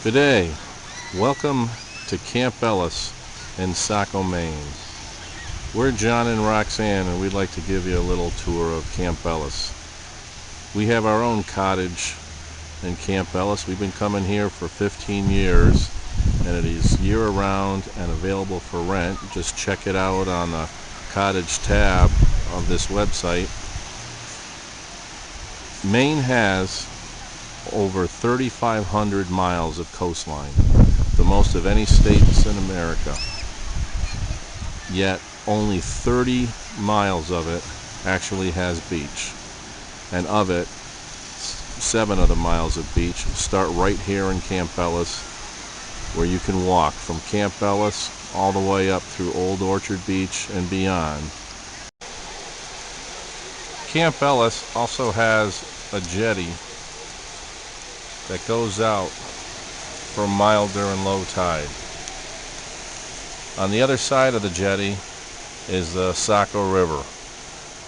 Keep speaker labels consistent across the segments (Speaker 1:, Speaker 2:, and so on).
Speaker 1: Good day. Welcome to Camp Ellis in Saco, Maine. We're John and Roxanne, and we'd like to give you a little tour of Camp Ellis. We have our own cottage in Camp Ellis. We've been coming here for 15 years, and it is year-round and available for rent. Just check it out on the cottage tab of this website. Maine has over 3,500 miles of coastline, the most of any states in America. Yet only 30 miles of it actually has beach, and of it, 7 of the miles of beach start right here in Camp Ellis, where you can walk from Camp Ellis all the way up through Old Orchard Beach and beyond. Camp Ellis also has a jetty that goes out for mild during low tide. On the other side of the jetty is the Saco River.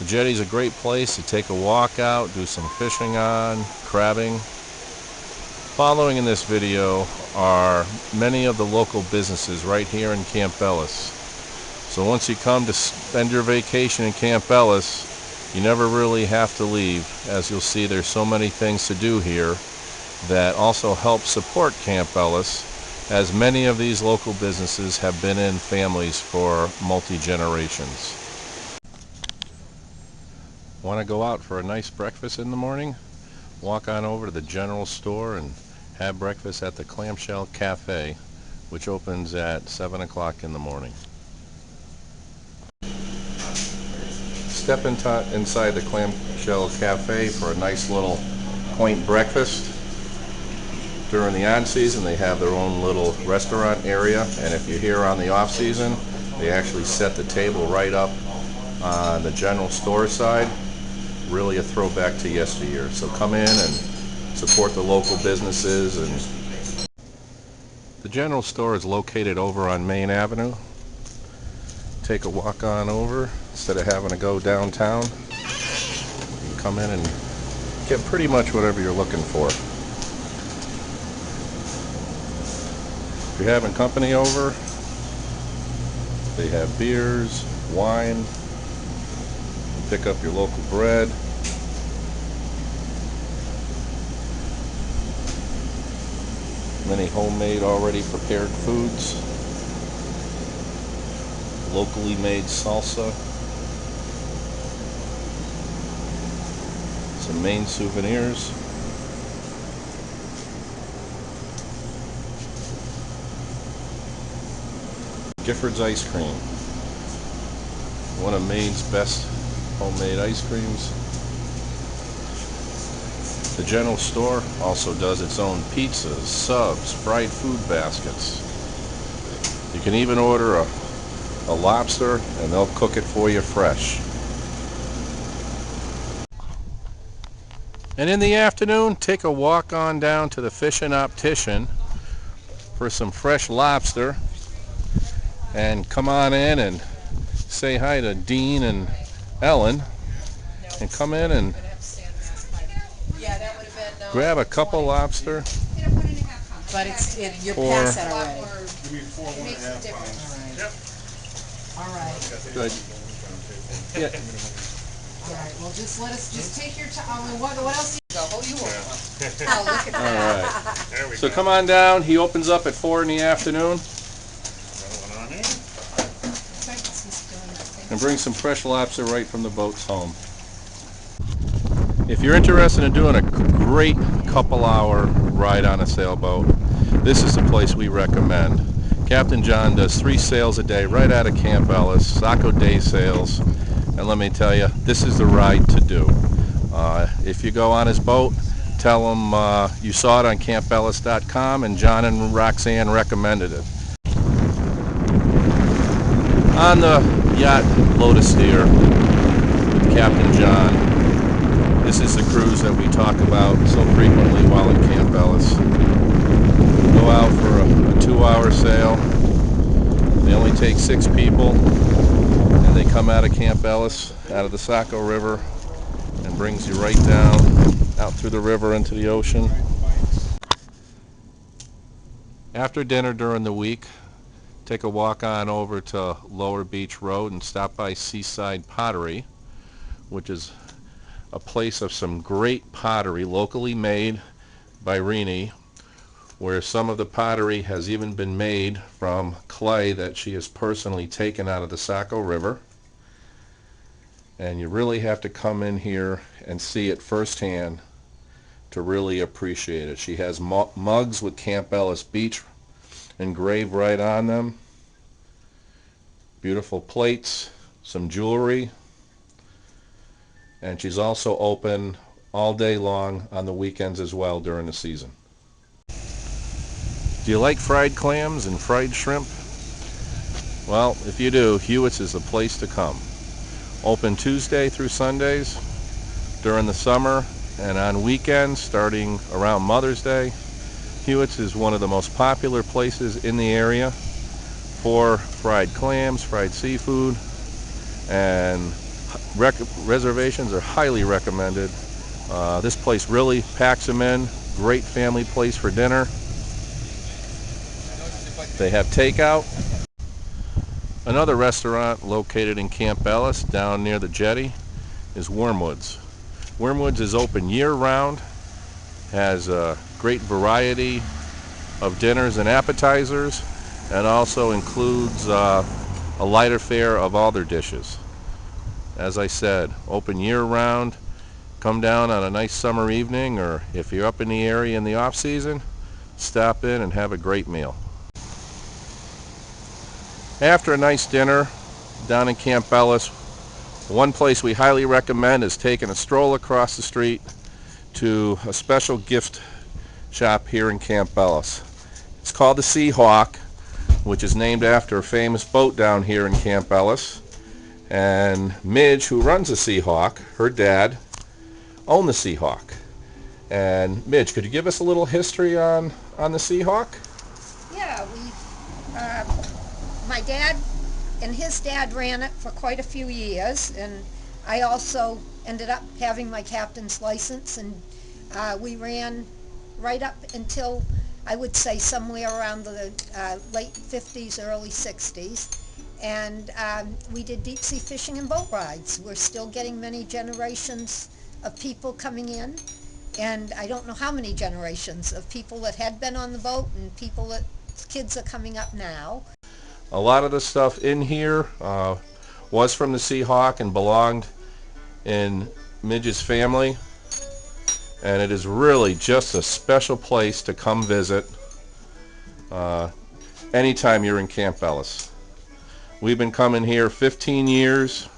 Speaker 1: The jetty is a great place to take a walk out, do some fishing on, crabbing. Following in this video are many of the local businesses right here in Camp Ellis. So once you come to spend your vacation in Camp Ellis, you never really have to leave, as you'll see there's so many things to do here that also help support Camp Ellis, as many of these local businesses have been in families for multi-generations. Want to go out for a nice breakfast in the morning? Walk on over to the general store and have breakfast at the Clamshell Cafe, which opens at 7 o'clock in the morning. Step inside the Clamshell Cafe for a nice little quaint breakfast. During the on-season, they have their own little restaurant area, and if you're here on the off-season, they actually set the table right up on the general store side. Really a throwback to yesteryear. So come in and support the local businesses. And the general store is located over on Main Avenue. Take a walk on over instead of having to go downtown. You come in and get pretty much whatever you're looking for. If you're having company over, they have beers, wine, pick up your local bread. Many homemade, already prepared foods. Locally made salsa. Some Maine souvenirs. Gifford's Ice Cream, one of Maine's best homemade ice creams. The general store also does its own pizzas, subs, fried food baskets. You can even order a lobster and they'll cook it for you fresh. And in the afternoon, take a walk on down to the Fish and Optician for some fresh lobster. And come on in and say hi to Dean and Ellen, and come in and grab a couple lobster.
Speaker 2: But you're past that already.
Speaker 3: It makes a difference.
Speaker 2: All right.
Speaker 1: Good. Yeah.
Speaker 2: All right. Well, just take your time. What else? Oh, you want?
Speaker 3: Oh, look at
Speaker 1: All
Speaker 3: that.
Speaker 1: right.
Speaker 4: There we
Speaker 1: So
Speaker 4: go.
Speaker 1: come on down. He opens up at 4 in the afternoon,
Speaker 4: Another one on there.
Speaker 1: and bring some fresh lobster right from the boat's home. If you're interested in doing a great couple-hour ride on a sailboat, this is the place we recommend. Captain John does 3 sails a day right out of Camp Ellis, Saco Day Sails, and let me tell you, this is the ride to do. If you go on his boat, tell him you saw it on campellis.com and John and Roxanne recommended it. On the yacht Lotus here with Captain John, this is the cruise that we talk about so frequently while in Camp Ellis. Go out for a 2-hour sail. They only take 6 people, and they come out of Camp Ellis, out of the Saco River, and brings you right down out through the river into the ocean. After dinner during the week, take a walk on over to Lower Beach Road and stop by Seaside Pottery, which is a place of some great pottery locally made by Rini, where some of the pottery has even been made from clay that she has personally taken out of the Saco River. And you really have to come in here and see it firsthand to really appreciate it. She has mugs with Camp Ellis Beach engraved right on them, beautiful plates, some jewelry, and she's also open all day long on the weekends as well during the season. Do you like fried clams and fried shrimp? Well, if you do, Hewitt's is the place to come. Open Tuesday through Sundays during the summer, and on weekends starting around Mother's Day. Hewitt's is one of the most popular places in the area for fried clams, fried seafood, and reservations are highly recommended. This place really packs them in. Great family place for dinner. They have takeout. Another restaurant located in Camp Ellis down near the jetty is Wormwood's. Wormwood's is open year-round, has a great variety of dinners and appetizers, and also includes a lighter fare of all their dishes. As I said, open year-round. Come down on a nice summer evening, or if you're up in the area in the off-season, stop in and have a great meal. After a nice dinner down in Camp Ellis, one place we highly recommend is taking a stroll across the street to a special gift shop here in Camp Ellis. It's called the Seahawk, which is named after a famous boat down here in Camp Ellis. And Midge, who runs the Seahawk, her dad, owned the Seahawk. And Midge, could you give us a little history on the Seahawk?
Speaker 5: Yeah, my dad and his dad ran it for quite a few years, and I also ended up having my captain's license, and we ran right up until, I would say, somewhere around the late 50s, early 60s. And we did deep sea fishing and boat rides. We're still getting many generations of people coming in, and I don't know how many generations of people that had been on the boat and people that kids are coming up now.
Speaker 1: A lot of the stuff in here was from the Seahawk and belonged in Midge's family, and it is really just a special place to come visit anytime you're in Camp Ellis. We've been coming here 15 years,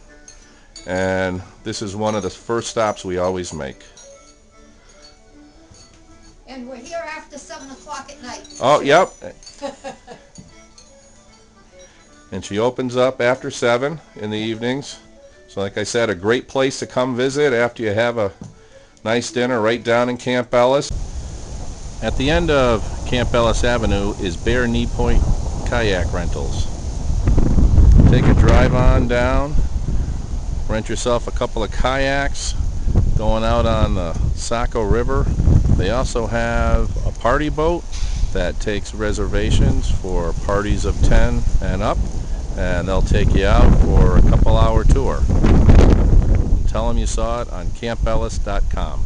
Speaker 1: and this is one of the first stops we always make.
Speaker 5: And we're here after 7 o'clock at night.
Speaker 1: Oh, yep. And she opens up after 7 in the evenings. So like I said, a great place to come visit after you have a nice dinner right down in Camp Ellis. At the end of Camp Ellis Avenue is Bare Knee Point Kayak Rentals. Take a drive on down, rent yourself a couple of kayaks going out on the Saco River. They also have a party boat that takes reservations for parties of 10 and up, and they'll take you out for a couple-hour tour. Tell them you saw it on campellis.com.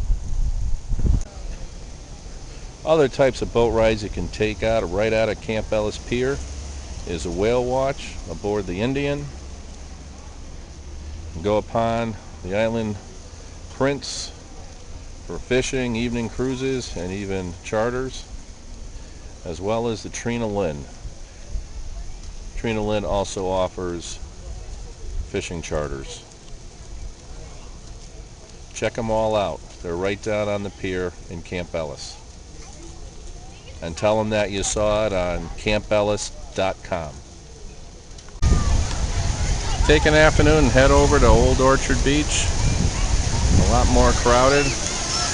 Speaker 1: Other types of boat rides you can take out right out of Camp Ellis Pier is a whale watch aboard the Indian. Go upon the island Prince for fishing, evening cruises, and even charters, as well as the Trina Lynn. Trina Lynn also offers fishing charters. Check them all out. They're right down on the pier in Camp Ellis. And tell them that you saw it on campellis.com. Take an afternoon and head over to Old Orchard Beach. A lot more crowded.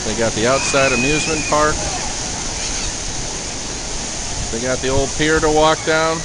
Speaker 1: They got the outside amusement park. They got the old pier to walk down.